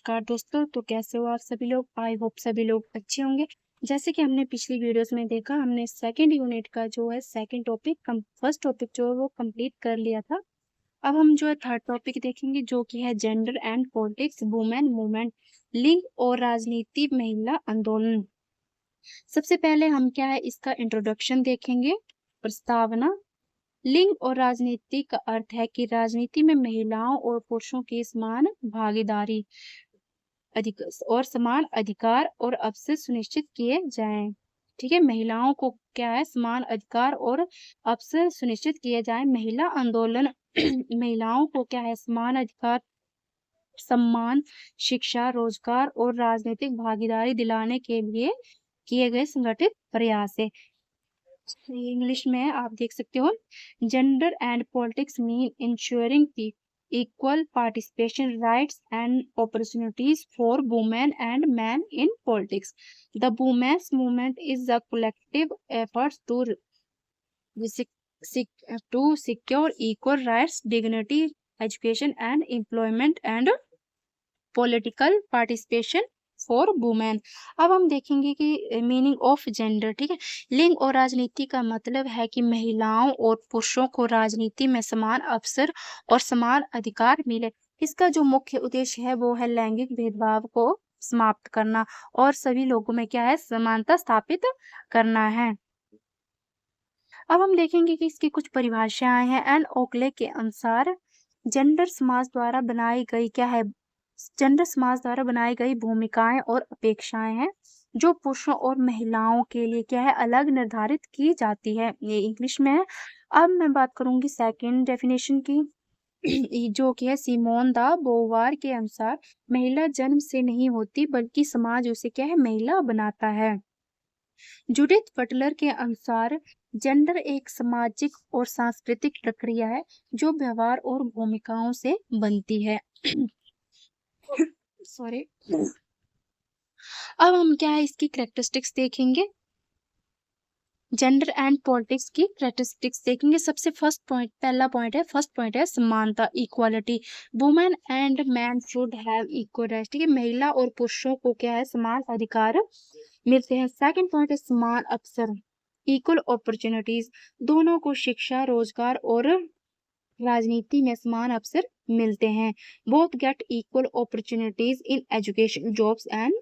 नमस्कार दोस्तों, तो कैसे हो आप सभी लोग। आई होप सभी लोग अच्छे होंगे। जैसे कि हमने पिछली वीडियोस में देखा, हमने सेकंड यूनिट का जो है सेकंड टॉपिक फर्स्ट टॉपिक जो है वो कंप्लीट कर लिया था। अब हम जो है थर्ड टॉपिक देखेंगे, जो कि है gender and politics, women movement, लिंग और राजनीति, महिला आंदोलन। सबसे पहले हम क्या है इसका इंट्रोडक्शन देखेंगे। प्रस्तावना। लिंग और राजनीति का अर्थ है कि राजनीति में महिलाओं और पुरुषों की समान भागीदारी और समान अधिकार और अवसर सुनिश्चित किए जाएं। ठीक है, महिलाओं को क्या है समान अधिकार और अवसर सुनिश्चित किए जाएं। महिला आंदोलन महिलाओं को क्या है समान अधिकार, सम्मान, शिक्षा, रोजगार और राजनीतिक भागीदारी दिलाने के लिए किए गए संगठित प्रयास है। इंग्लिश में आप देख सकते हो, gender and politics mean ensuring the equal participation, rights and opportunities for women and men in politics. The women's movement is a collective effort to secure equal rights, dignity, education and employment and political participation for women. अब हम देखेंगे कि meaning of gender. ठीक है, लिंग और राजनीति का मतलब है कि महिलाओं और पुरुषों को राजनीति में समान अवसर और समान अधिकार मिले। इसका जो मुख्य उद्देश्य है वो है लैंगिक भेदभाव को समाप्त करना और सभी लोगों में क्या है समानता स्थापित करना है। अब हम देखेंगे कि इसकी कुछ परिभाषाएं हैं। एन ओकले के अनुसार जेंडर समाज द्वारा बनाई गई क्या है जेंडर समाज द्वारा बनाई गई भूमिकाएं और अपेक्षाएं हैं जो पुरुषों और महिलाओं के लिए क्या है अलग निर्धारित की जाती है। ये इंग्लिश में है। अब मैं बात करूंगी सेकंड डेफिनेशन की जो कि है सिमोन द बोवार के अनुसार महिला जन्म से नहीं होती बल्कि समाज उसे क्या है महिला बनाता है। जूडिथ बटलर के अनुसार जेंडर एक सामाजिक और सांस्कृतिक प्रक्रिया है जो व्यवहार और भूमिकाओं से बनती है। सॉरी। अब हम क्या है इसकी कैरेक्टरिस्टिक्स देखेंगे, जेंडर एंड पॉलिटिक्स की कैरेक्टरिस्टिक्स देखेंगे। सबसे पहला पॉइंट है समानता, equality. Women and man should have equal rights. ठीक है, महिला और पुरुषों को क्या है समान अधिकार मिलते हैं। सेकंड पॉइंट है समान अवसर, इक्वल अपॉर्चुनिटीज। दोनों को शिक्षा, रोजगार और राजनीति में समान अवसर मिलते हैं। Both get equal opportunities in education, jobs and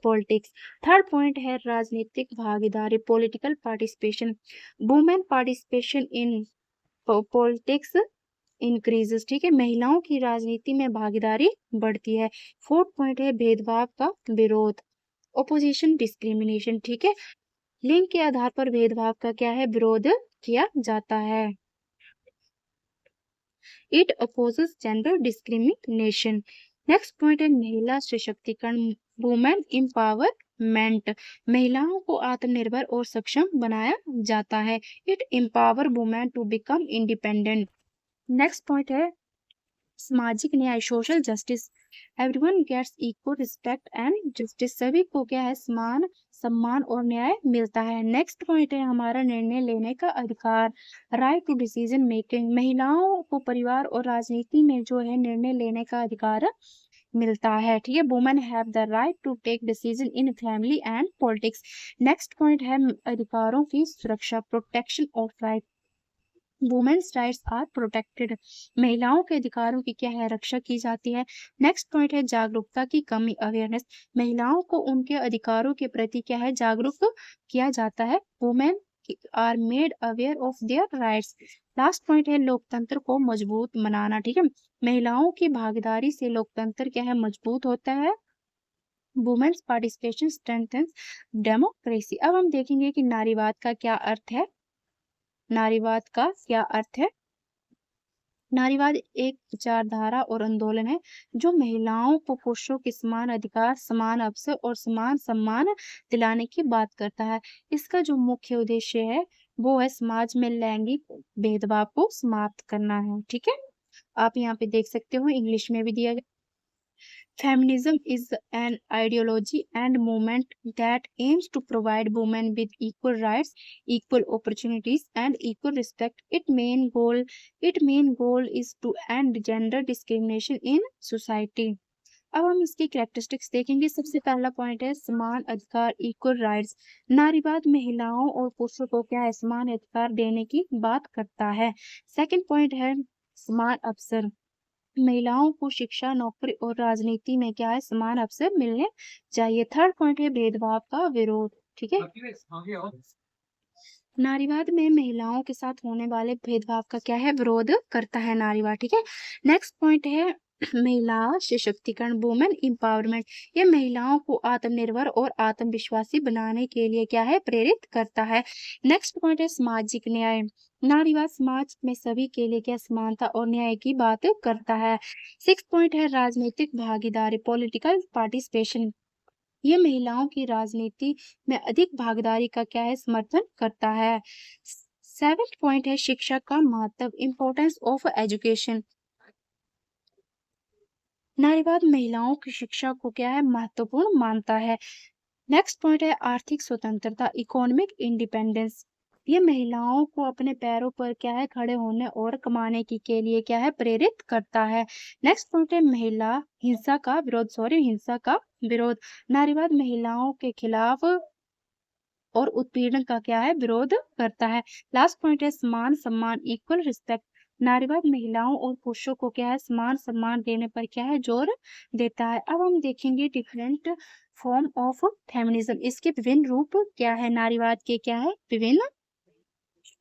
politics. Third point है राजनीतिक भागीदारी, political participation. Women participation in politics increases. ठीक है, महिलाओं की राजनीति में भागीदारी बढ़ती है। फोर्थ पॉइंट है भेदभाव का विरोध, ओपोजिशन, डिस्क्रिमिनेशन। ठीक है, लिंग के आधार पर भेदभाव का क्या है विरोध किया जाता है। It opposes gender discrimination. Next point है महिला सशक्तिकरण, वुमेन एम्पावरमेंट। महिलाओं को आत्मनिर्भर और सक्षम बनाया जाता है। It empower women to become independent. Next point है सामाजिक न्याय, social justice. Everyone gets equal respect and justice. सभी को क्या है समान सम्मान और न्याय मिलता है। नेक्स्ट पॉइंट है हमारा निर्णय लेने का अधिकार, राइट टू डिसीजन मेकिंग। महिलाओं को परिवार और राजनीति में जो है निर्णय लेने का अधिकार मिलता है। ठीक है, women have the right to take decision in family and politics. Next point है अधिकारों की सुरक्षा, protection of right. Women's rights are protected. महिलाओं के अधिकारों की क्या है रक्षा की जाती है। नेक्स्ट पॉइंट है जागरूकता की कमी, अवेयरनेस। महिलाओं को उनके अधिकारों के प्रति क्या है जागरूक किया जाता है। Women are made aware of their rights. Last point है लोकतंत्र को मजबूत बनाना। ठीक है, महिलाओं की भागीदारी से लोकतंत्र क्या है मजबूत होता है। Women's participation strengthens democracy. अब हम देखेंगे कि नारीवाद का क्या अर्थ है। नारीवाद का क्या अर्थ है। नारीवाद एक विचारधारा और आंदोलन है जो महिलाओं को पुरुषों के समान अधिकार, समान अवसर और समान सम्मान दिलाने की बात करता है। इसका जो मुख्य उद्देश्य है वो है समाज में लैंगिक भेदभाव को समाप्त करना है। ठीक है, आप यहाँ पे देख सकते हो इंग्लिश में भी दिया गया। Feminism is an ideology and movement that aims to provide women with equal rights, equal opportunities, and equal respect. Its main goal is to end gender discrimination in society. अब हम इसकी कैरेक्टरिस्टिक्स देखेंगे। सबसे पहला पॉइंट है समान अधिकार, equal rights. नारीवाद महिलाओं और पुरुषों को क्या है, समान अधिकार देने की बात करता है। सेकंड पॉइंट है समान अवसर। महिलाओं को शिक्षा, नौकरी और राजनीति में क्या है, समान अवसर मिलने चाहिए। थर्ड पॉइंट है भेदभाव का विरोध। ठीक है, नारीवाद में महिलाओं के साथ होने वाले भेदभाव का क्या है, विरोध करता है नारीवाद। ठीक है, नेक्स्ट पॉइंट है महिला सशक्तिकरण, वुमेन एम्पावरमेंट। ये महिलाओं को आत्मनिर्भर और आत्मविश्वासी बनाने के लिए क्या है, प्रेरित करता है। नेक्स्ट पॉइंट है सामाजिक न्याय। नारीवाद समाज में सभी के लिए क्या समानता और न्याय की बात करता है। सिक्स पॉइंट है राजनीतिक भागीदारी, पॉलिटिकल पार्टिसिपेशन। ये महिलाओं की राजनीति में अधिक भागीदारी का क्या है, समर्थन करता है। सेवेंथ पॉइंट है शिक्षा का महत्व, इम्पोर्टेंस ऑफ एजुकेशन। नारीवाद महिलाओं की शिक्षा को क्या है, महत्वपूर्ण मानता है। नेक्स्ट पॉइंट है आर्थिक स्वतंत्रता, इकोनॉमिक इंडिपेंडेंस। ये महिलाओं को अपने पैरों पर क्या है, खड़े होने और कमाने की के लिए क्या है, प्रेरित करता है। नेक्स्ट पॉइंट है महिला हिंसा का विरोध, हिंसा का विरोध। नारीवाद महिलाओं के खिलाफ और उत्पीड़न का क्या है, विरोध करता है। लास्ट पॉइंट है समान सम्मान, इक्वल रिस्पेक्ट। नारीवाद महिलाओं और पुरुषों को क्या है, समान सम्मान देने पर क्या है, जोर देता है। अब हम देखेंगे डिफरेंट फॉर्म ऑफ फेमिनिज्म। इसके विभिन्न रूप क्या है, नारीवाद के क्या है, विभिन्न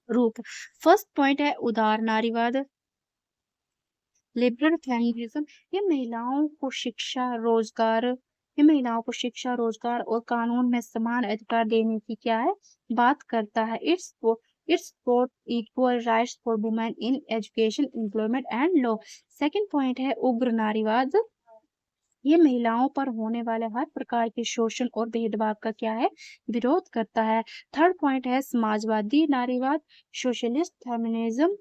रूप। फर्स्ट पॉइंट है उदार नारीवाद, लिबरल फेमिनिज्म। ये महिलाओं को शिक्षा, रोजगार और कानून में समान अधिकार देने की क्या है, बात करता है। It's for equal rights for women in education, employment and law. Second point है उग्र नारीवाद। ये महिलाओं पर होने वाले हर प्रकार के शोषण और भेदभाव का क्या है, विरोध करता है। थर्ड पॉइंट है समाजवादी नारीवाद, सोशलिस्ट फेमिनिज्म।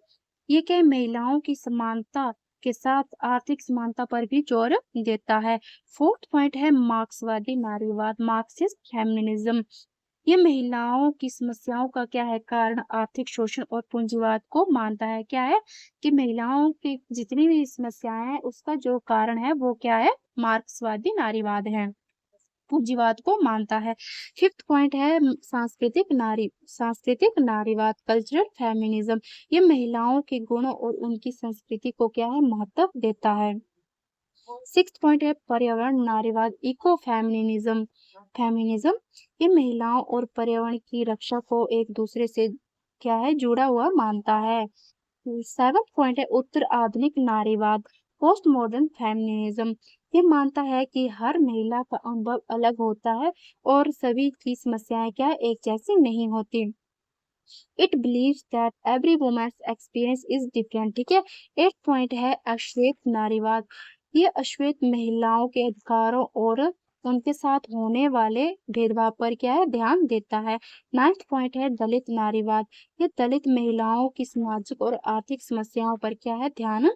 ये क्या है, महिलाओं की समानता के साथ आर्थिक समानता पर भी जोर देता है। फोर्थ पॉइंट है मार्क्सवादी नारीवाद, मार्क्सिस्ट फेमिनिज्म। ये महिलाओं की समस्याओं का क्या है, कारण आर्थिक शोषण और पूंजीवाद को मानता है। क्या है कि महिलाओं की जितनी भी समस्याएं हैं उसका जो कारण है वो क्या है, मार्क्सवादी नारीवाद है, पूंजीवाद को मानता है। फिफ्थ पॉइंट है सांस्कृतिक नारीवाद, कल्चरल फेमिनिज्म। ये महिलाओं के गुणों और उनकी संस्कृति को क्या है, महत्व देता है। सिक्स पॉइंट है पर्यावरण नारीवाद, इको फेमिनिज्म। ये महिलाओं और पर्यावरण की रक्षा को एक दूसरे से क्या है, जुड़ा हुआ मानता है। सेवंथ पॉइंट है उत्तर आधुनिक नारीवाद, पोस्ट मॉडर्न फेमिनिज्म। ये मानता है कि हर महिला का अनुभव अलग होता है और सभी की समस्याएं क्या है, एक जैसी नहीं होती। It believes that every women's experience is different. ठीक है, एट पॉइंट है अश्वेत नारीवाद। ये अश्वेत महिलाओं के अधिकारों और उनके साथ होने वाले भेदभाव पर क्या है, ध्यान देता है। नाइन्थ पॉइंट है दलित नारीवाद। ये दलित महिलाओं की सामाजिक और आर्थिक समस्याओं पर क्या है, ध्यान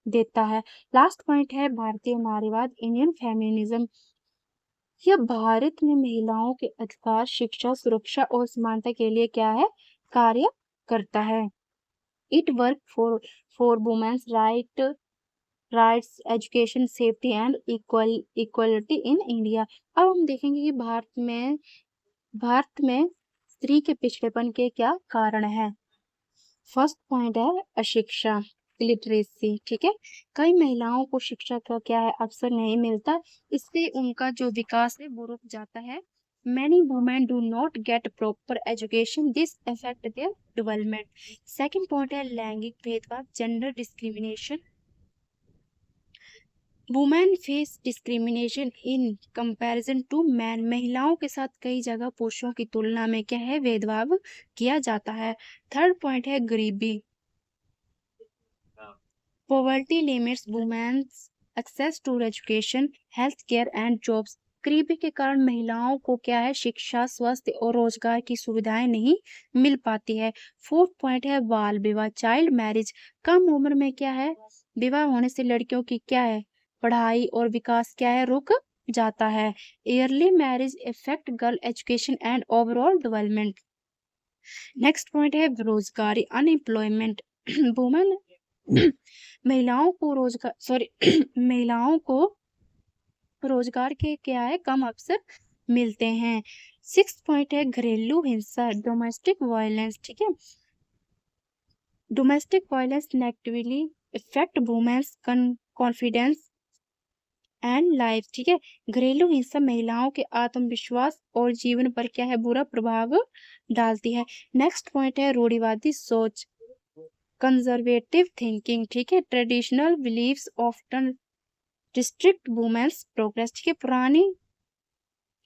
देता है। लास्ट पॉइंट है भारतीय नारीवाद, इंडियन फेमिनिज्म। यह भारत में महिलाओं के अधिकार, शिक्षा, सुरक्षा और समानता के लिए क्या है, कार्य करता है। It work for women's rights, education, safety and equality in India. अब हम देखेंगे कि भारत में स्त्री के पिछड़ेपन के क्या कारण है। फर्स्ट पॉइंट है अशिक्षा, लिटरेसी। ठीक है, कई महिलाओं को शिक्षा का क्या है, अवसर नहीं मिलता, इससे उनका जो विकास है वो रुक जाता है। Many women do not get proper education. This affect their development. Second point है लैंगिक भेदभाव, gender discrimination. Women face discrimination in comparison to men. महिलाओं के साथ कई जगह पुरुषों की तुलना में क्या है, भेदभाव किया जाता है। थर्ड पॉइंट है गरीबी, poverty limits women's access to education, health care and jobs. गरीबी के कारण महिलाओं को क्या है, शिक्षा, स्वास्थ्य और रोजगार की सुविधाएं नहीं मिल पाती है। फोर्थ पॉइंट है बाल विवाह, चाइल्ड मैरिज। कम उम्र में क्या है, विवाह होने से लड़कियों की क्या है, पढ़ाई और विकास क्या है, रुक जाता है। early marriage affect girl education and overall development. Next point है बेरोजगारी, अनएम्प्लॉयमेंट। वुमेन महिलाओं को रोजगार के क्या है कम अवसर मिलते हैं। 6 पॉइंट है घरेलू हिंसा, डोमेस्टिक वायलेंस। ठीक है, domestic violence negatively effect women's confidence and life. ठीक है, घरेलू हिंसा महिलाओं के आत्मविश्वास और जीवन पर क्या है बुरा प्रभाव डालती है। नेक्स्ट पॉइंट है रूढ़िवादी सोच, कंजर्वेटिव थिंकिंग। ठीक है, traditional believes often restrict women's progress. ठीक है, पुरानी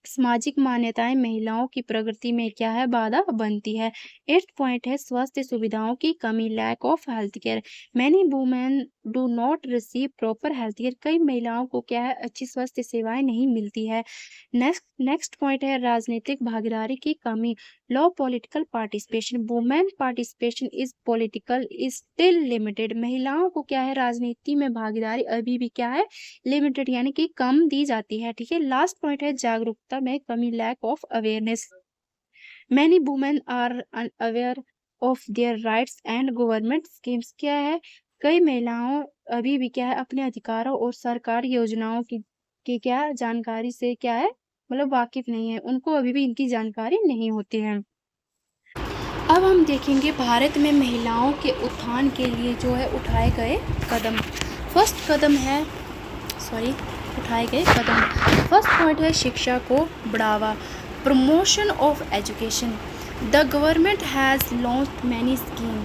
सामाजिक मान्यताएं महिलाओं की प्रगति में क्या है बाधा बनती है। 8 पॉइंट है स्वास्थ्य सुविधाओं की कमी, lack of health care. Many women do not receive proper health care. कई महिलाओं को क्या है अच्छी स्वास्थ्य सेवाएं नहीं मिलती है। नेक्स्ट पॉइंट है राजनीतिक भागीदारी की कमी, low political participation. Women participation is political is still limited. महिलाओं को क्या है राजनीति में भागीदारी अभी भी क्या है लिमिटेड यानी कि कम दी जाती है। ठीक है, लास्ट पॉइंट है जागरूकता में कमी, lack of awareness. Many women are unaware of their rights and government schemes. क्या है कई महिलाओं अभी भी क्या है अपने अधिकारों और सरकारी योजनाओं की क्या जानकारी से क्या है मतलब वाकिफ नहीं है, उनको अभी भी इनकी जानकारी नहीं होती है। अब हम देखेंगे भारत में महिलाओं के उत्थान के लिए जो है उठाए गए कदम। फर्स्ट कदम है उठाए गए कदम। फर्स्ट पॉइंट है शिक्षा को बढ़ावा, promotion of education. The government has launched many scheme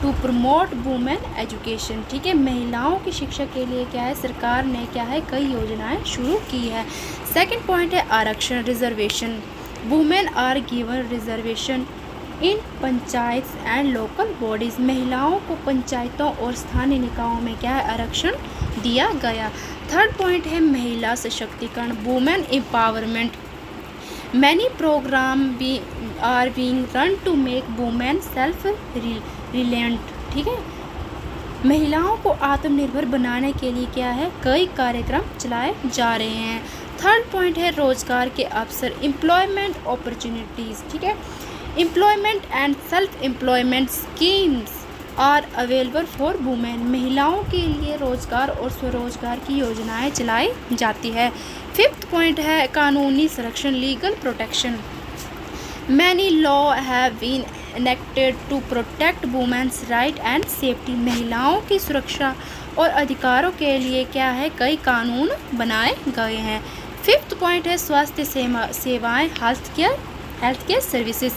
to promote women education. ठीक है, महिलाओं की शिक्षा के लिए क्या है सरकार ने क्या है कई योजनाएं शुरू की है। सेकंड पॉइंट है आरक्षण, reservation. Women are given reservation in panchayat and local bodies. महिलाओं को पंचायतों और स्थानीय निकायों में क्या है आरक्षण दिया गया। थर्ड पॉइंट है महिला सशक्तिकरण, women empowerment. Many program are being run to make women self reliant. ठीक है, महिलाओं को आत्मनिर्भर बनाने के लिए क्या है कई कार्यक्रम चलाए जा रहे हैं। थर्ड पॉइंट है रोजगार के अवसर, एम्प्लॉयमेंट अपॉर्चुनिटीज़। ठीक है, employment and self employment schemes are available for women. महिलाओं के लिए रोजगार और स्वरोजगार की योजनाएं चलाई जाती है। फिफ्थ पॉइंट है कानूनी संरक्षण, legal protection. Many law have been enacted to protect women's right and safety. महिलाओं की सुरक्षा और अधिकारों के लिए क्या है कई कानून बनाए गए हैं। फिफ्थ पॉइंट है स्वास्थ्य सेवाएं, हेल्थ केयर सर्विसेज।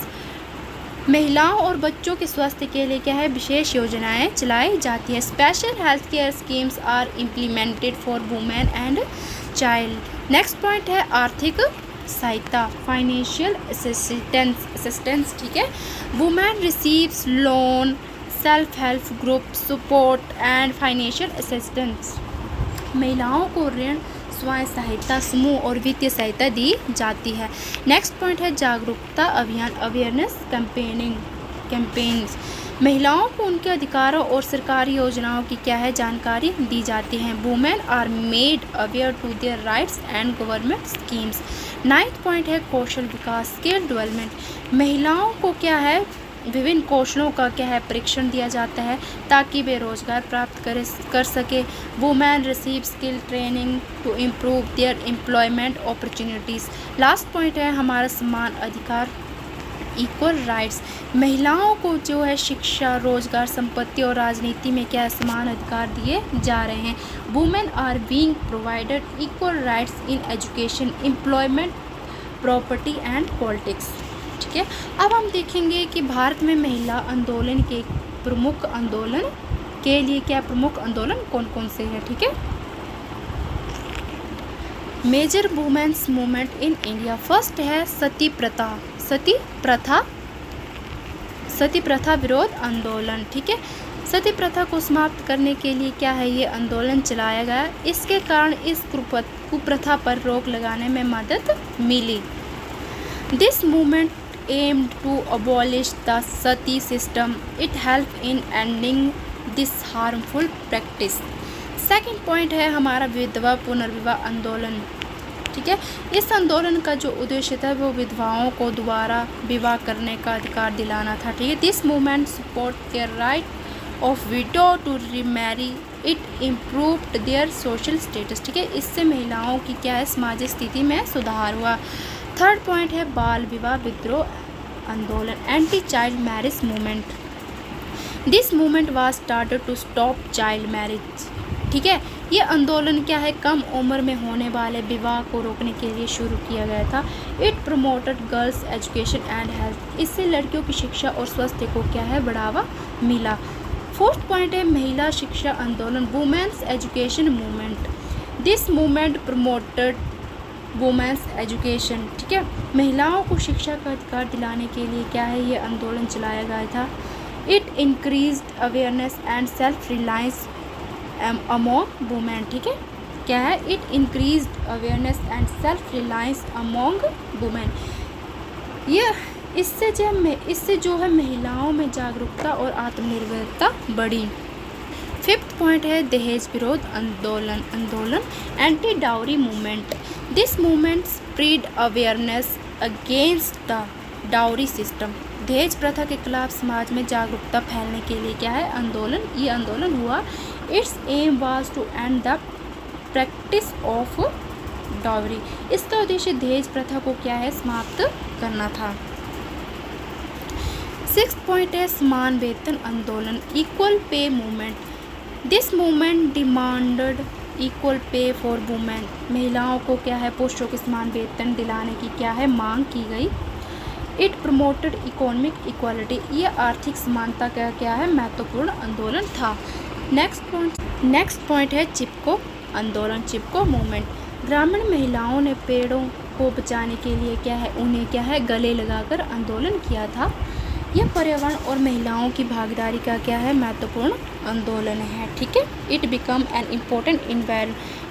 महिलाओं और बच्चों के स्वास्थ्य के लिए क्या है विशेष योजनाएं चलाई जाती है। Special health care schemes are implemented for women and child. Next point है आर्थिक सहायता, फाइनेंशियल असिस्टेंस। ठीक है, women receives loan, self help group support and financial assistance. महिलाओं को ऋण, स्वयं सहायता समूह और वित्तीय सहायता दी जाती है। नेक्स्ट पॉइंट है जागरूकता अभियान, अवेयरनेस कैंपेन्स। महिलाओं को उनके अधिकारों और सरकारी योजनाओं की क्या है जानकारी दी जाती है। Women are made aware to their rights and government schemes. Ninth point है कौशल विकास, स्किल डेवलपमेंट। महिलाओं को क्या है विभिन्न कौशलों का क्या है परीक्षण दिया जाता है ताकि वे रोजगार प्राप्त कर सके। Women receive skill training to improve their employment opportunities. Last point है हमारा समान अधिकार, इक्वल राइट्स। महिलाओं को जो है शिक्षा, रोजगार, संपत्ति और राजनीति में क्या समान अधिकार दिए जा रहे हैं। Women are being provided equal rights in education, employment, property and politics. ठीक है, अब हम देखेंगे कि भारत में महिला आंदोलन के प्रमुख आंदोलन के लिए क्या प्रमुख आंदोलन कौन कौन से हैं। ठीक है, major women's movement in India. First है सती प्रथा विरोध आंदोलन। ठीक है, सती प्रथा को समाप्त करने के लिए क्या है ये आंदोलन चलाया गया। इसके कारण इस कुप्रथा पर रोक लगाने में मदद मिली। This movement aimed to abolish the sati system. It helped in ending this harmful practice. Second point है हमारा विधवा पुनर्विवाह आंदोलन। ठीक है, इस आंदोलन का जो उद्देश्य था वो विधवाओं को दोबारा विवाह करने का अधिकार दिलाना था। ठीक है, this movement support their right of widow to remarry it improved their social status, ठीक है, इससे महिलाओं की क्या है सामाजिक स्थिति में सुधार हुआ। थर्ड पॉइंट है बाल विवाह विद्रोह आंदोलन, anti child marriage movement. This movement was started to stop child marriage, ठीक है, ये आंदोलन क्या है कम उम्र में होने वाले विवाह को रोकने के लिए शुरू किया गया था। It promoted girls education and health, इससे लड़कियों की शिक्षा और स्वास्थ्य को क्या है बढ़ावा मिला। फोर्थ पॉइंट है महिला शिक्षा आंदोलन, women's education movement. This movement promoted women's education, ठीक है, महिलाओं को शिक्षा का अधिकार दिलाने के लिए क्या है ये आंदोलन चलाया गया था। It increased awareness and self reliance among women, ठीक है, क्या है it increased awareness and self reliance among women. ये इससे जो है महिलाओं में जागरूकता और आत्मनिर्भरता बढ़ी। फिफ्थ पॉइंट है दहेज विरोध आंदोलन anti dowry movement. This movement spread awareness against the dowry system, दहेज प्रथा के खिलाफ समाज में जागरूकता फैलने के लिए क्या है ये आंदोलन हुआ। Its aim was to end the practice of dowry, इसका उद्देश्य दहेज प्रथा को क्या है समाप्त करना था। सिक्स पॉइंट है समान वेतन आंदोलन, equal pay movement. This movement demanded equal pay for women, महिलाओं को क्या है पुरुषों के समान वेतन दिलाने की क्या है मांग की गई। इट प्रमोटेड इकोनॉमिक इक्वालिटी, ये आर्थिक समानता का क्या है महत्वपूर्ण आंदोलन था। नेक्स्ट पॉइंट है चिपको आंदोलन, चिपको मूवमेंट। ग्रामीण महिलाओं ने पेड़ों को बचाने के लिए क्या है उन्हें क्या है गले लगाकर आंदोलन किया था। यह पर्यावरण और महिलाओं की भागीदारी का क्या है महत्वपूर्ण आंदोलन है, ठीक है। It become an important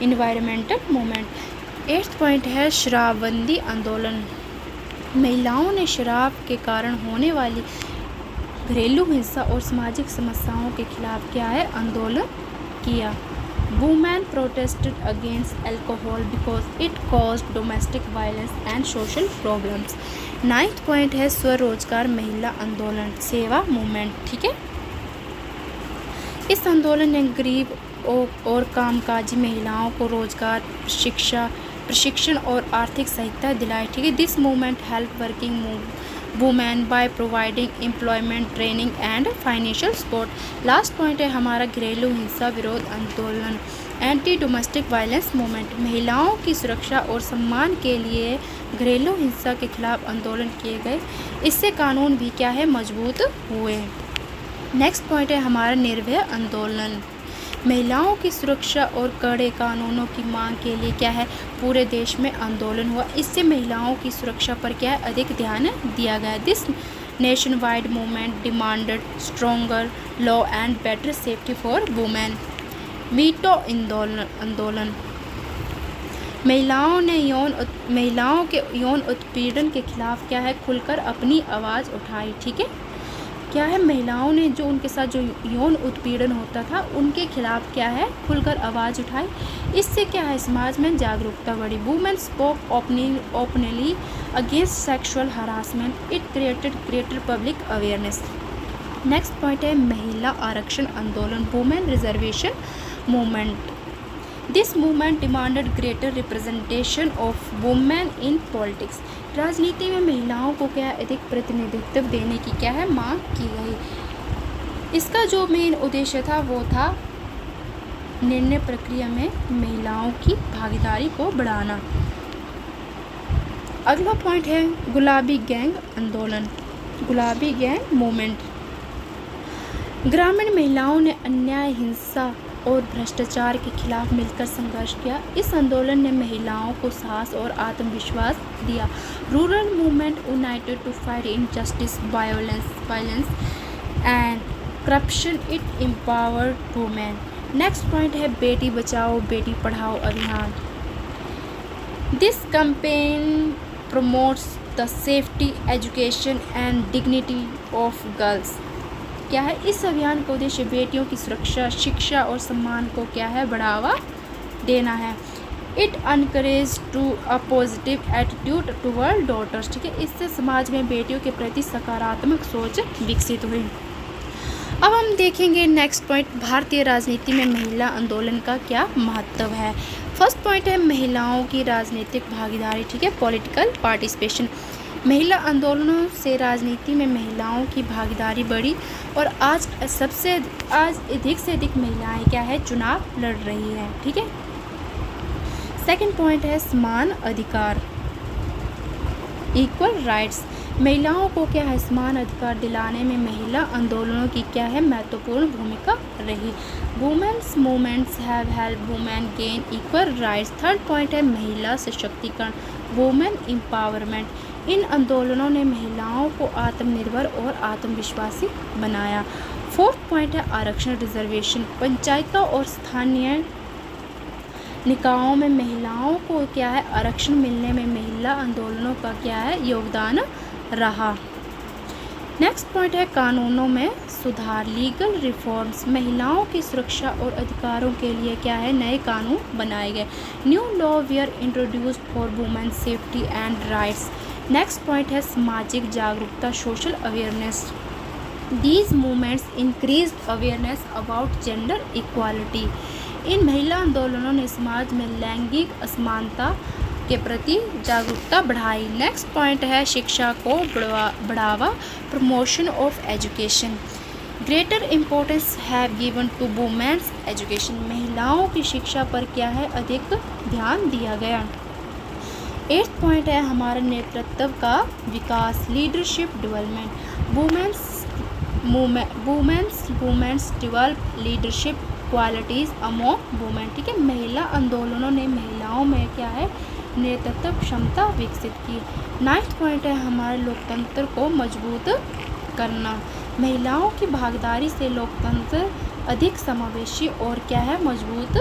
environmental movement. Eighth point है शराबबंदी आंदोलन, महिलाओं ने शराब के कारण होने वाली घरेलू हिंसा और सामाजिक समस्याओं के खिलाफ क्या है आंदोलन किया। Women protested against alcohol because it caused domestic violence and social problems. Ninth point है स्वरोजगार महिला आंदोलन, सेवा मूवमेंट, ठीक है। इस आंदोलन ने गरीब और कामकाजी महिलाओं को रोजगार, शिक्षा, प्रशिक्षण और आर्थिक सहायता दिलाई, ठीक है। This movement help working women by providing employment, training and financial support. Last point है हमारा घरेलू हिंसा विरोध आंदोलन, एंटी डोमेस्टिक वायलेंस मूवमेंट। महिलाओं की सुरक्षा और सम्मान के लिए घरेलू हिंसा के खिलाफ आंदोलन किए गए, इससे कानून भी क्या है मजबूत हुए। नेक्स्ट पॉइंट है हमारा निर्भया आंदोलन, महिलाओं की सुरक्षा और कड़े कानूनों की मांग के लिए क्या है पूरे देश में आंदोलन हुआ, इससे महिलाओं की सुरक्षा पर क्या है अधिक ध्यान दिया गया। This nation wide movement demanded stronger law and better safety for women. Me too आंदोलन, महिलाओं के यौन उत्पीड़न के खिलाफ क्या है खुलकर अपनी आवाज़ उठाई, ठीक है। क्या है महिलाओं ने जो उनके साथ जो यौन उत्पीड़न होता था उनके खिलाफ क्या है खुलकर आवाज़ उठाई, इससे क्या है समाज में जागरूकता बढ़ी। Women spoke openly against sexual harassment, it created greater public awareness. Next point है महिला आरक्षण आंदोलन, women reservation movement. This movement demanded greater representation of women in politics, राजनीति में महिलाओं को क्या अधिक प्रतिनिधित्व देने की क्या है मांग की गई। इसका जो मेन उद्देश्य था वो था निर्णय प्रक्रिया में महिलाओं की भागीदारी को बढ़ाना। अगला पॉइंट है गुलाबी गैंग आंदोलन, गुलाबी गैंग मूवमेंट। ग्रामीण महिलाओं ने अन्याय, हिंसा और भ्रष्टाचार के खिलाफ मिलकर संघर्ष किया। इस आंदोलन ने महिलाओं को साहस और आत्मविश्वास दिया। Rural movement united to fight injustice, violence and corruption, it empowered women. Next point है बेटी बचाओ बेटी पढ़ाओ अभियान। This campaign promotes the safety, education and dignity of girls. क्या है इस अभियान का उद्देश्य बेटियों की सुरक्षा, शिक्षा और सम्मान को क्या है बढ़ावा देना है। It encourage to a positive attitude toward daughters, ठीक है, इससे समाज में बेटियों के प्रति सकारात्मक सोच विकसित हुई। अब हम देखेंगे नेक्स्ट पॉइंट, भारतीय राजनीति में महिला आंदोलन का क्या महत्व है। फर्स्ट पॉइंट है महिलाओं की राजनीतिक भागीदारी, ठीक है, पॉलिटिकल पार्टिसिपेशन। महिला आंदोलनों से राजनीति में महिलाओं की भागीदारी बढ़ी और आज अधिक से अधिक महिलाएं क्या है, चुनाव लड़ रही है, ठीक है। सेकंड पॉइंट है समान अधिकार, इक्वल राइट्स। महिलाओं को क्या है, समान अधिकार दिलाने में महिला आंदोलनों की क्या है, महत्वपूर्ण भूमिका रही। Women's movements have helped women gain equal rights. Third point है महिला सशक्तिकरण, वुमेन एम्पावरमेंट। इन आंदोलनों ने महिलाओं को आत्मनिर्भर और आत्मविश्वासी बनाया। फोर्थ पॉइंट है आरक्षण, रिजर्वेशन। पंचायतों और स्थानीय निकायों में महिलाओं को क्या है, आरक्षण मिलने में महिला आंदोलनों का क्या है, योगदान रहा। नेक्स्ट पॉइंट है कानूनों में सुधार, लीगल रिफॉर्म्स। महिलाओं की सुरक्षा और अधिकारों के लिए क्या है, नए कानून बनाए गए। New law were introduced for women safety and rights. Next point है सामाजिक जागरूकता, social awareness. These movements increased awareness about gender equality. इन महिला आंदोलनों ने समाज में लैंगिक असमानता के प्रति जागरूकता बढ़ाई। नेक्स्ट पॉइंट है शिक्षा को बढ़ावा, promotion of education. Greater importance have given to women's education. महिलाओं की शिक्षा पर क्या है, अधिक ध्यान दिया गया। एट्थ पॉइंट है हमारा नेतृत्व का विकास, leadership development. Women's develop leadership qualities among women, ठीक है। महिला आंदोलनों ने महिलाओं में क्या है, नेतृत्व क्षमता विकसित की। नाइन्थ पॉइंट है हमारे लोकतंत्र को मजबूत करना। महिलाओं की भागीदारी से लोकतंत्र अधिक समावेशी और क्या है, मजबूत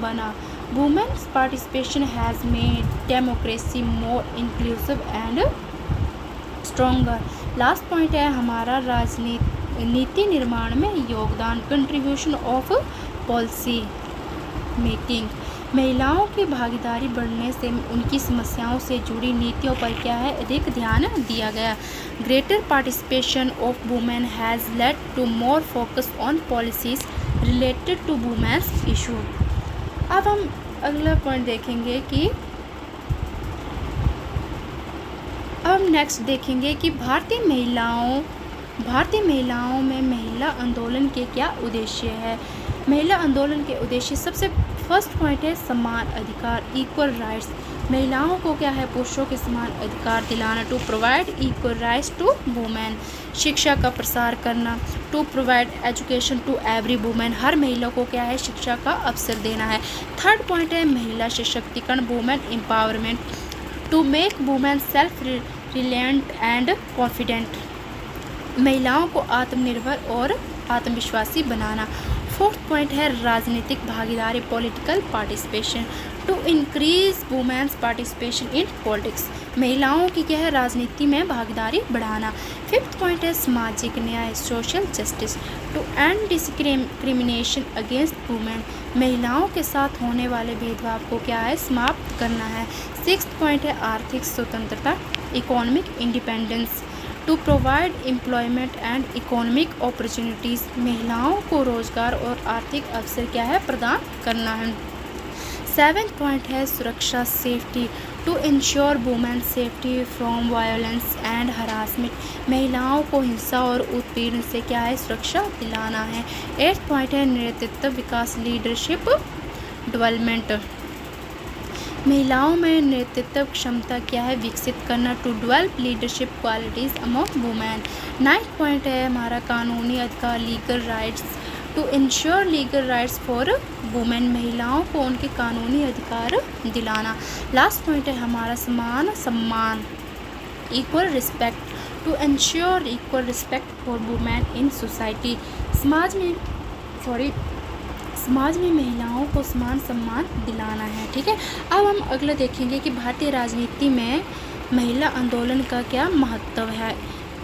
बना। Women's participation has made democracy more inclusive and stronger. Last point है हमारा नीति निर्माण में योगदान, कंट्रीब्यूशन ऑफ पॉलिसी मेकिंग। महिलाओं की भागीदारी बढ़ने से उनकी समस्याओं से जुड़ी नीतियों पर क्या है, अधिक ध्यान दिया गया। Greater participation of women has led to more focus on policies related to women's issue. अब हम अगला पॉइंट देखेंगे कि अब नेक्स्ट देखेंगे कि भारतीय महिलाओं में महिला आंदोलन के क्या उद्देश्य है। महिला आंदोलन के उद्देश्य, सबसे फर्स्ट पॉइंट है समान अधिकार, इक्वल राइट्स। महिलाओं को क्या है, पुरुषों के समान अधिकार दिलाना। To provide equal rights to women, शिक्षा का प्रसार करना। To provide education to every women, हर महिला को क्या है, शिक्षा का अवसर देना है। थर्ड पॉइंट है महिला सशक्तिकरण, women empowerment. To make women self reliant and confident, महिलाओं को आत्मनिर्भर और आत्मविश्वासी बनाना। फोर्थ पॉइंट है राजनीतिक भागीदारी, political participation. To increase women's participation in politics, महिलाओं की क्या है, राजनीति में भागीदारी बढ़ाना। फिफ्थ पॉइंट है सामाजिक न्याय, social justice. To end discrimination against women, महिलाओं के साथ होने वाले भेदभाव को क्या है, समाप्त करना है। सिक्स्थ पॉइंट है आर्थिक स्वतंत्रता, economic independence. To provide employment and economic opportunities, महिलाओं को रोजगार और आर्थिक अवसर क्या है, प्रदान करना है। सेवेंथ पॉइंट है सुरक्षा, safety. To ensure women safety from violence and harassment, महिलाओं को हिंसा और उत्पीड़न से क्या है, सुरक्षा दिलाना है। एट्थ पॉइंट है नेतृत्व विकास, लीडरशिप डेवलपमेंट, महिलाओं में नेतृत्व क्षमता क्या है, विकसित करना। To develop leadership qualities among women. Ninth point है हमारा कानूनी अधिकार, legal rights. To ensure legal rights for women, महिलाओं को उनके कानूनी अधिकार दिलाना। लास्ट पॉइंट है हमारा समान सम्मान, equal respect. To ensure equal respect for women in society, समाज में महिलाओं को समान सम्मान दिलाना है, ठीक है। अब हम अगला देखेंगे कि भारतीय राजनीति में महिला आंदोलन का क्या महत्व है।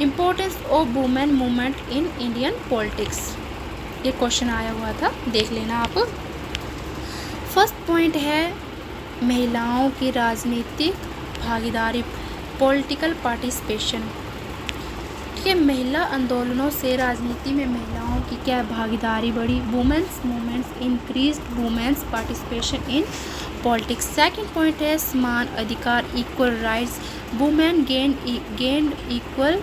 Importance of women movement in Indian politics, ये क्वेश्चन आया हुआ था, देख लेना आप। फर्स्ट पॉइंट है महिलाओं की राजनीतिक भागीदारी, पॉलिटिकल पार्टिसिपेशन, ठीक है। महिला आंदोलनों से राजनीति में महिलाओं की क्या भागीदारी बढ़ी। Women's movements increased women's participation in politics. Second point है समान अधिकार equal rights. Women gained equal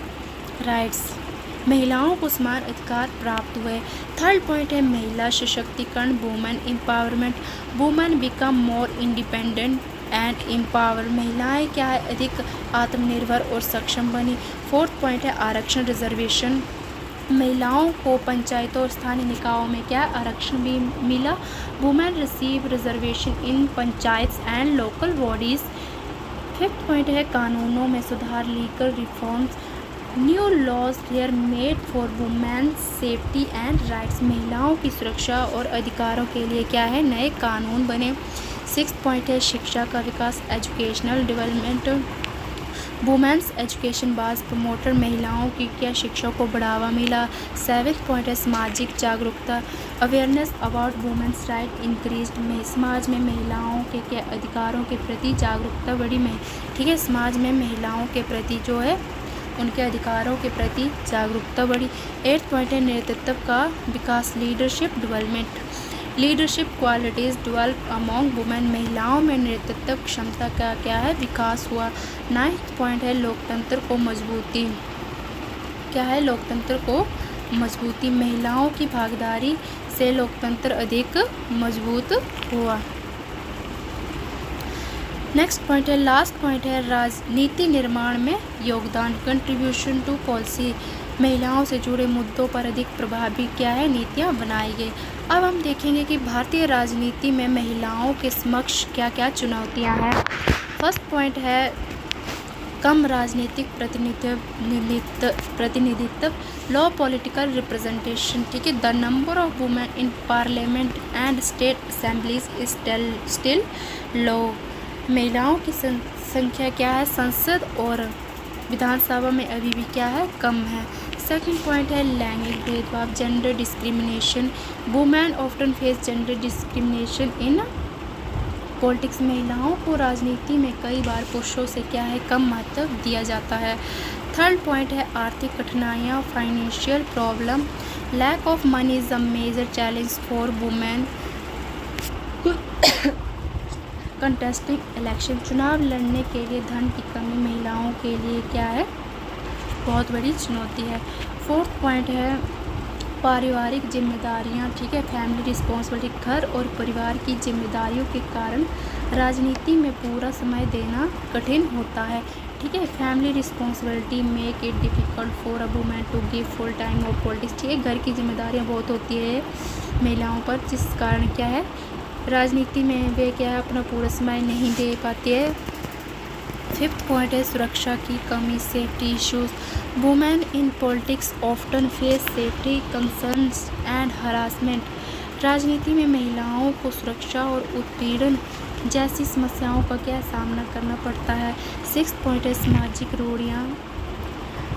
rights. महिलाओं को समान अधिकार प्राप्त हुए। थर्ड पॉइंट है महिला सशक्तिकरण women empowerment. Women become more independent and empower. महिलाएं क्या है अधिक आत्मनिर्भर और सक्षम बनी। फोर्थ पॉइंट है आरक्षण रिजर्वेशन। महिलाओं को पंचायतों और स्थानीय निकायों में क्या आरक्षण भी मिला। Women receive reservation in panchayat and local bodies. Fifth point है कानूनों में सुधार legal reforms. New laws were made for women's safety and rights. महिलाओं की सुरक्षा और अधिकारों के लिए क्या है नए कानून बने। सिक्स पॉइंट है शिक्षा का विकास educational development. Women's education was promoter. महिलाओं की क्या शिक्षा को बढ़ावा मिला। सेवेंथ पॉइंट है सामाजिक जागरूकता awareness about women's right increased. में समाज में महिलाओं के क्या अधिकारों के प्रति जागरूकता बढ़ी। में ठीक है समाज में महिलाओं के प्रति जो है उनके अधिकारों के प्रति जागरूकता बढ़ी। एट्थ पॉइंट है नेतृत्व का विकास leadership development. Leadership qualities develop among women. महिलाओं में नेतृत्व क्षमता का क्या है विकास हुआ। नाइन्थ पॉइंट है लोकतंत्र को मजबूती। क्या है लोकतंत्र को मजबूती। महिलाओं की भागीदारी से लोकतंत्र अधिक मजबूत हुआ। नेक्स्ट पॉइंट है लास्ट पॉइंट है राजनीति निर्माण में योगदान कंट्रीब्यूशन टू पॉलिसी। महिलाओं से जुड़े मुद्दों पर अधिक प्रभावी क्या है नीतियाँ बनाई गई। अब हम देखेंगे कि भारतीय राजनीति में महिलाओं के समक्ष क्या क्या चुनौतियाँ हैं। फर्स्ट पॉइंट है कम राजनीतिक प्रतिनिधित्व लो पॉलिटिकल रिप्रेजेंटेशन। ठीक है the number of women in parliament and state assemblies is still low. महिलाओं की संख्या क्या है संसद और विधानसभा में अभी भी क्या है कम है। सेकंड पॉइंट है लैंगिक भेदभाव gender discrimination. Women often face gender discrimination in politics. महिलाओं को राजनीति में कई बार पुरुषों से क्या है कम महत्व दिया जाता है। थर्ड पॉइंट है आर्थिक कठिनाइयाँ financial problem. Lack of money is a major challenge for women contesting election. चुनाव लड़ने के लिए धन की कमी महिलाओं के लिए क्या है बहुत बड़ी चुनौती है। फोर्थ पॉइंट है पारिवारिक जिम्मेदारियां। ठीक है फैमिली रिस्पॉन्सिबिलिटी। घर और परिवार की जिम्मेदारियों के कारण राजनीति में पूरा समय देना कठिन होता है। ठीक है family responsibility make it difficult for a women to give full time of politics. ठीक है घर की जिम्मेदारियां बहुत होती है महिलाओं पर जिस कारण क्या है राजनीति में वे क्या है अपना पूरा समय नहीं दे पाती है। फिफ्थ पॉइंट है सुरक्षा की कमी safety issues. Women in politics often face safety concerns and harassment. राजनीति में महिलाओं को सुरक्षा और उत्पीड़न जैसी समस्याओं का क्या सामना करना पड़ता है। सिक्स पॉइंट है सामाजिक रूढ़ियाँ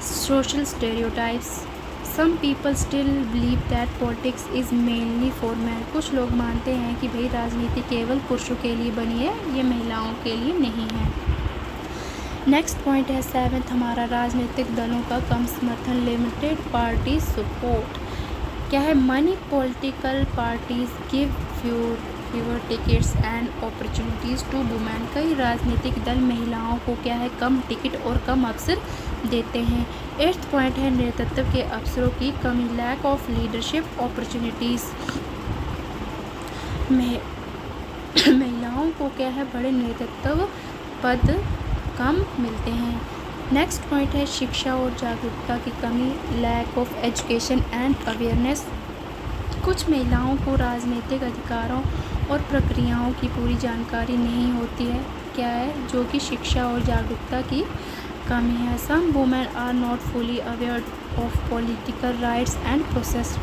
social stereotypes. Some people still believe that politics is mainly for man. कुछ लोग मानते हैं कि भाई राजनीति केवल पुरुषों के लिए बनी है ये महिलाओं के लिए नहीं है। नेक्स्ट पॉइंट है सेवन्थ हमारा राजनीतिक दलों का कम समर्थन लिमिटेड पार्टी सपोर्ट। क्या है many political parties give fewer tickets and opportunities to women. कई राजनीतिक दल महिलाओं को क्या है कम टिकट और कम अवसर देते हैं। एट्थ पॉइंट है नेतृत्व के अवसरों की कमी लैक ऑफ लीडरशिप अपॉर्चुनिटीज़। महिलाओं को क्या है बड़े नेतृत्व पद कम मिलते हैं। नेक्स्ट पॉइंट है शिक्षा और जागरूकता की कमी lack of education and awareness. कुछ महिलाओं को राजनीतिक अधिकारों और प्रक्रियाओं की पूरी जानकारी नहीं होती है क्या है जो कि शिक्षा और जागरूकता की कमी है। Some women are not fully aware of political rights and process.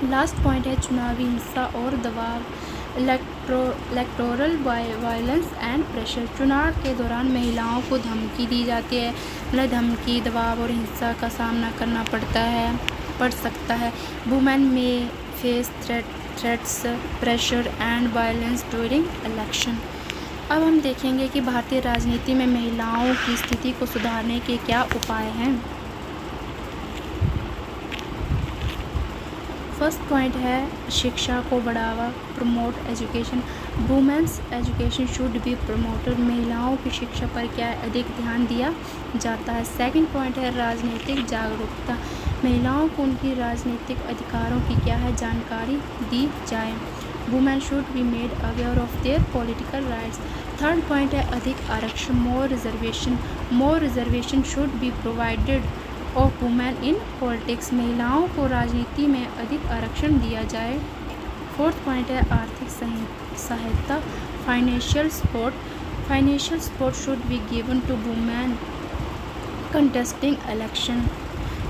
Last point है चुनावी हिंसा और दबाव इलेक्टोरल वायलेंस एंड प्रेशर। चुनाव के दौरान महिलाओं को धमकी दी जाती है मतलब धमकी दबाव और हिंसा का सामना करना पड़ सकता है। वुमेन में face threats pressure and violence during election. अब हम देखेंगे कि भारतीय राजनीति में महिलाओं की स्थिति को सुधारने के क्या उपाय हैं। फर्स्ट पॉइंट है शिक्षा को बढ़ावा, promote education, women's education should be promoted, महिलाओं की शिक्षा पर क्या है अधिक ध्यान दिया जाता है। सेकंड पॉइंट है राजनीतिक जागरूकता, महिलाओं को उनकी राजनीतिक अधिकारों की क्या है जानकारी दी जाए, women should be made aware of their political rights. Third point है अधिक आरक्षण, more reservation should be provided of women in politics, महिलाओं को राजनीति में अधिक आरक्षण दिया जाए। फोर्थ पॉइंट है आर्थिक सहायता, financial support should be given to women contesting election,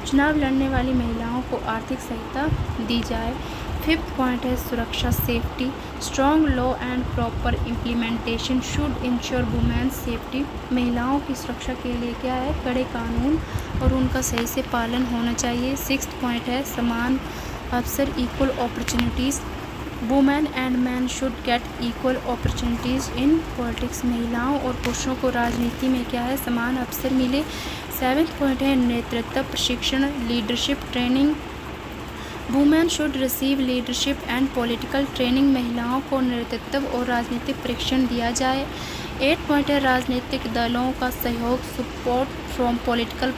चुनाव लड़ने वाली महिलाओं को आर्थिक सहायता दी जाए। फिफ्थ पॉइंट है सुरक्षा, safety, strong law and proper implementation should ensure women safety, महिलाओं की सुरक्षा के लिए क्या है कड़े कानून और उनका सही से पालन होना चाहिए। सिक्स्थ पॉइंट है समान अवसर, equal opportunities, women and man should get equal opportunities in politics, महिलाओं और पुरुषों को राजनीति में क्या है समान अवसर मिले। सेवेंथ पॉइंट है नेतृत्व प्रशिक्षण, leadership training, women should receive leadership and political training, महिलाओं को नेतृत्व और राजनीतिक प्रशिक्षण दिया जाए। 8 पॉइंट है राजनीतिक दलों का सहयोग, support from political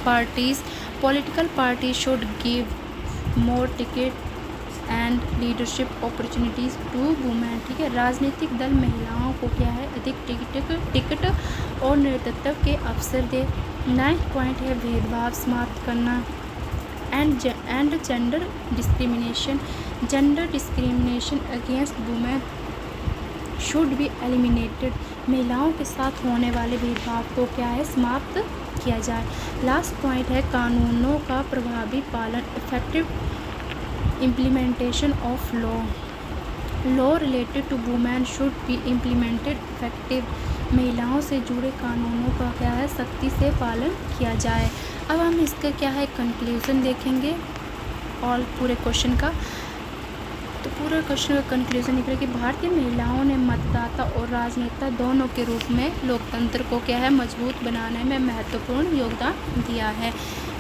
parties, political party should give more ticket and leadership opportunities to women. ठीक है, राजनीतिक दल महिलाओं को क्या है अधिक टिकट और नेतृत्व के अवसर दे। 9 पॉइंट है भेदभाव समाप्त करना and gender discrimination against women should be eliminated, महिलाओं के साथ होने वाले भेदभाव को क्या है समाप्त किया जाए। लास्ट पॉइंट है कानूनों का प्रभावी पालन, effective implementation of law related to women should be implemented effective, महिलाओं से जुड़े कानूनों का क्या है सख्ती से पालन किया जाए। अब हम इसका क्या है कंक्लूज़न देखेंगे और पूरे क्वेश्चन का। तो पूरे क्वेश्चन का कंक्लूज़न निकला कि भारतीय महिलाओं ने मतदाता और राजनेता दोनों के रूप में लोकतंत्र को क्या है मजबूत बनाने में महत्वपूर्ण योगदान दिया है,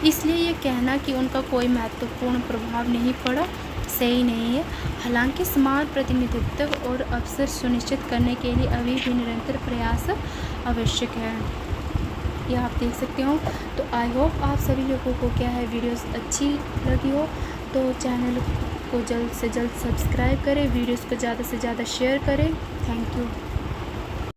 इसलिए ये कहना कि उनका कोई महत्वपूर्ण प्रभाव नहीं पड़ा सही नहीं है। हालांकि समान प्रतिनिधित्व और अवसर सुनिश्चित करने के लिए अभी भी निरंतर प्रयास आवश्यक है, ये आप देख सकते हो। तो आई होप आप सभी लोगों को क्या है वीडियोस अच्छी लगी हो, तो चैनल को जल्द से जल्द सब्सक्राइब करें, वीडियोस को ज़्यादा से ज़्यादा शेयर करें। Thank you.